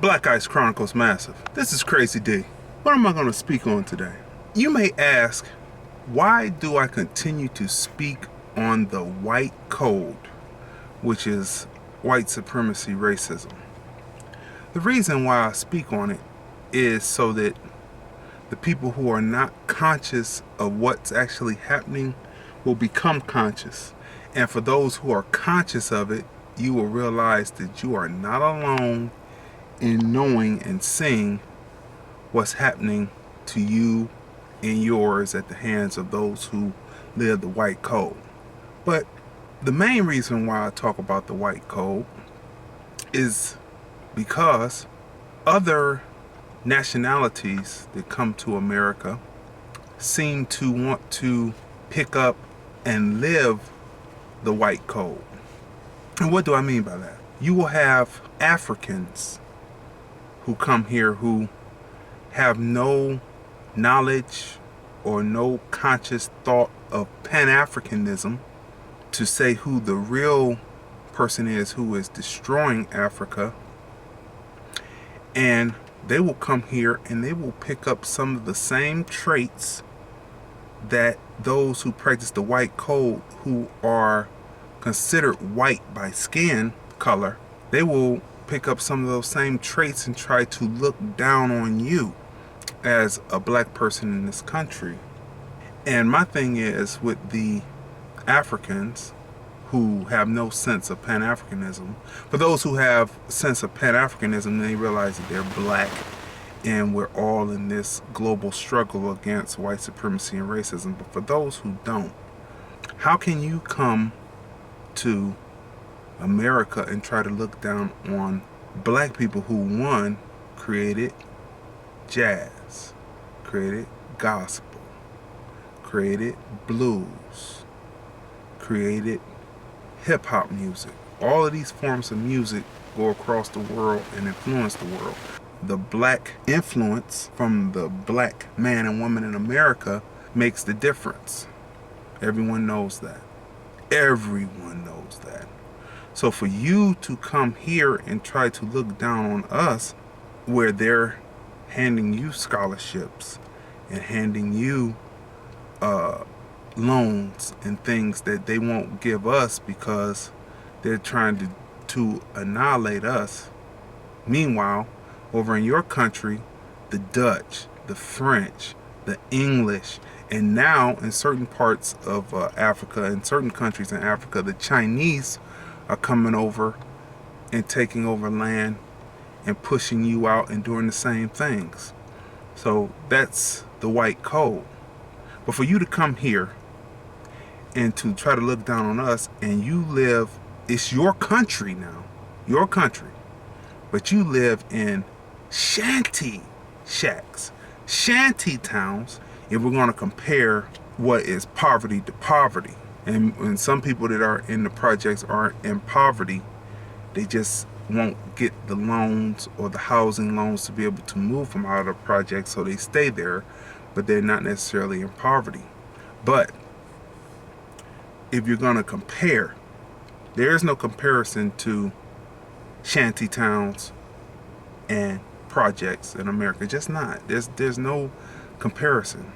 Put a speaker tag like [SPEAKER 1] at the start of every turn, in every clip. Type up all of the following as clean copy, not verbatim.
[SPEAKER 1] Black Ice Chronicles Massive. This is Crazy D. What am I going to speak on today? You may ask, why do I continue to speak on the white code, which is white supremacy racism? The reason why I speak on it is so that the people who are not conscious of what's actually happening will become conscious. And for those who are conscious of it, you will realize that you are not alone in knowing and seeing what's happening to you and yours at the hands of those who live the white code. But the main reason why I talk about the white code is because other nationalities that come to America seem to want to pick up and live the white code. And what do I mean by that? You will have Africans who come here who have no knowledge or no conscious thought of Pan-Africanism to say who the real person is who is destroying Africa. And they will come here and they will pick up some of the same traits that those who practice the white code, who are considered white by skin color, they will pick up some of those same traits and try to look down on you as a black person in this country. And my thing is, with the Africans who have no sense of Pan-Africanism, for those who have a sense of Pan-Africanism, they realize that they're black and we're all in this global struggle against white supremacy and racism. But for those who don't, how can you come to America and try to look down on black people who, one, created jazz, created gospel, created blues, created hip-hop music? All of these forms of music go across the world and influence the world. The black influence from the black man and woman in America makes the difference. Everyone knows that. Everyone knows that. So for you to come here and try to look down on us, where they're handing you scholarships and handing you loans and things that they won't give us because they're trying to annihilate us. Meanwhile, over in your country, the Dutch, the French, the English, and now in certain parts of Africa, in certain countries in Africa, the Chinese are coming over and taking over land and pushing you out and doing the same things. So that's the white code. But for you to come here and to try to look down on us, and you live, it's your country now, your country, but you live in shanty shacks, shanty towns, if we're going to compare what is poverty to poverty. And some people that are in the projects aren't in poverty, they just won't get the loans or the housing loans to be able to move from out of the project, so they stay there, but they're not necessarily in poverty. But if you're going to compare, there is no comparison to shanty towns and projects in America. Just not. There's no comparison.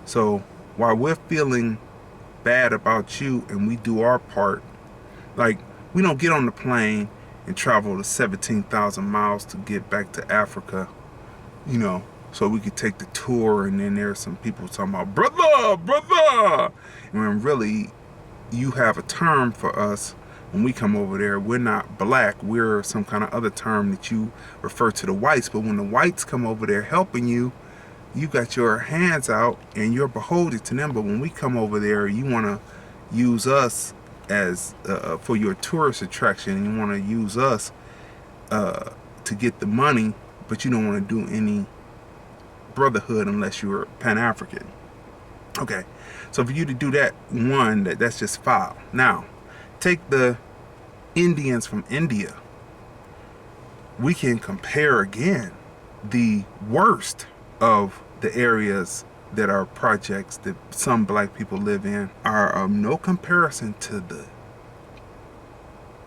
[SPEAKER 1] So while we're feeling bad about you and we do our part, like, we don't get on the plane and travel the 17,000 miles to get back to Africa, you know, so we could take the tour, and then there's some people talking about brother, and when really you have a term for us. When we come over there, we're not black, we're some kind of other term that you refer to the whites. But when the whites come over there helping you, you got your hands out and you're beholden to them. But when we come over there, you want to use us as for your tourist attraction, and you want to use us to get the money, but you don't want to do any brotherhood unless you're Pan-African. Okay, so for you to do that, one, that's just foul. Now, take the Indians from India. We can compare again. The worst of the areas that are projects that some black people live in are of no comparison to the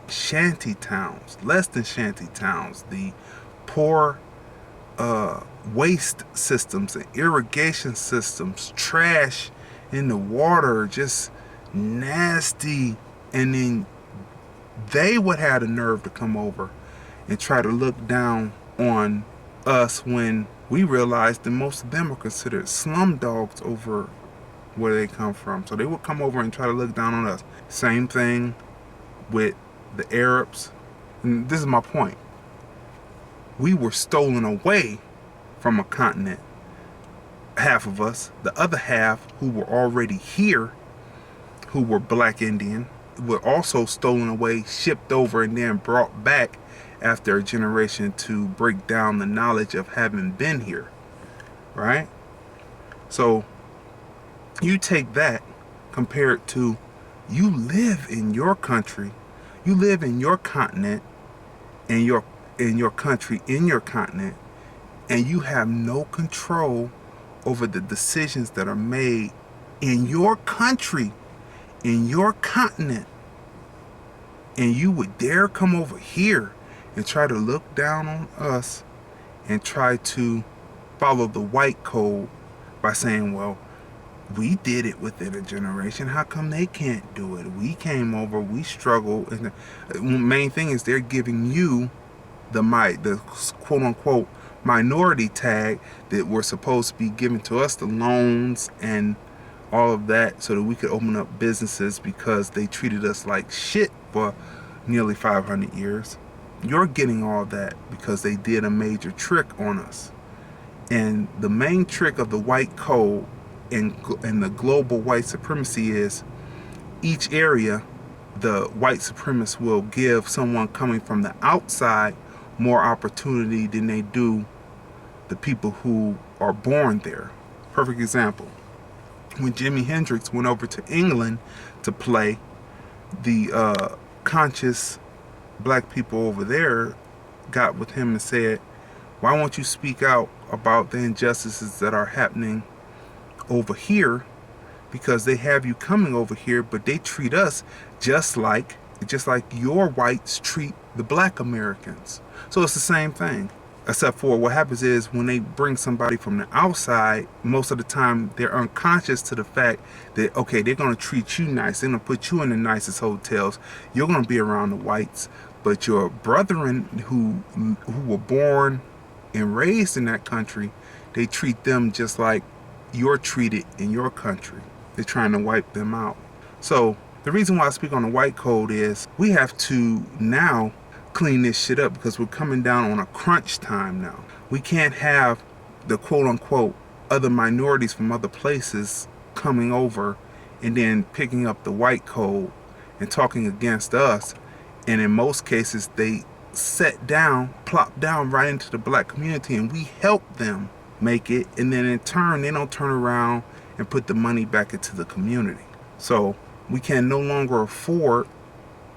[SPEAKER 1] shanty towns, less than shanty towns, the poor waste systems and irrigation systems, trash in the water, just nasty. And then they would have the nerve to come over and try to look down on us when we realized that most of them are considered slum dogs over where they come from. So they would come over and try to look down on us. Same thing with the Arabs. And this is my point. We were stolen away from a continent. Half of us, the other half who were already here, who were black Indian, were also stolen away, shipped over, and then brought back after a generation to break down the knowledge of having been here, right? So you take that compared to you live in your country, you live in your continent, and your country, in your continent, and you have no control over the decisions that are made in your country, in your continent, and you would dare come over here and try to look down on us and try to follow the white code by saying, well, we did it within a generation. How come they can't do it? We came over, we struggled. And the main thing is they're giving you the quote unquote minority tag that we're supposed to be giving to us, the loans and all of that, so that we could open up businesses because they treated us like shit for nearly 500 years. You're getting all that because they did a major trick on us. And the main trick of the white code and the global white supremacy is each area, the white supremacists will give someone coming from the outside more opportunity than they do the people who are born there. Perfect example. When Jimi Hendrix went over to England to play, the conscious black people over there got with him and said, why won't you speak out about the injustices that are happening over here, because they have you coming over here, but they treat us just like your whites treat the black Americans. So it's the same thing, except for what happens is when they bring somebody from the outside, most of the time they're unconscious to the fact that, okay, they're going to treat you nice, they're going to put you in the nicest hotels, you're going to be around the whites, but your brethren who were born and raised in that country, they treat them just like you're treated in your country. They're trying to wipe them out. So the reason why I speak on the white code is we have to now clean this shit up because we're coming down on a crunch time now. We can't have the quote unquote other minorities from other places coming over and then picking up the white code and talking against us. And in most cases, they plop down right into the black community, and we help them make it, and then in turn they don't turn around and put the money back into the community. So we can no longer afford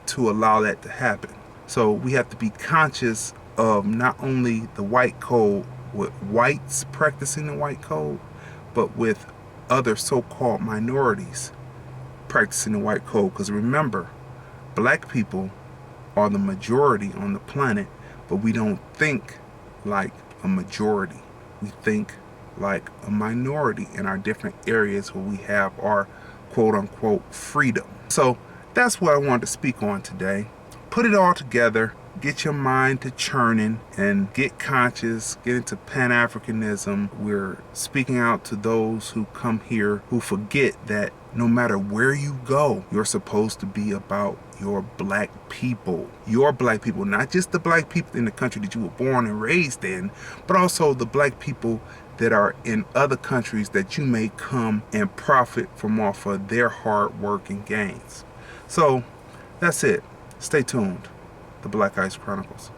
[SPEAKER 1] to allow that to happen. So we have to be conscious of not only the white code with whites practicing the white code, but with other so-called minorities practicing the white code. Because remember, black people are the majority on the planet, but we don't think like a majority. We think like a minority in our different areas where we have our quote unquote freedom. So that's what I wanted to speak on today. Put it all together, get your mind to churning and get conscious, get into Pan-Africanism. We're speaking out to those who come here who forget that no matter where you go, you're supposed to be about your black people. Your black people, not just the black people in the country that you were born and raised in, but also the black people that are in other countries that you may come and profit from off of their hard work and gains. So that's it. Stay tuned. The Black Ice Chronicles.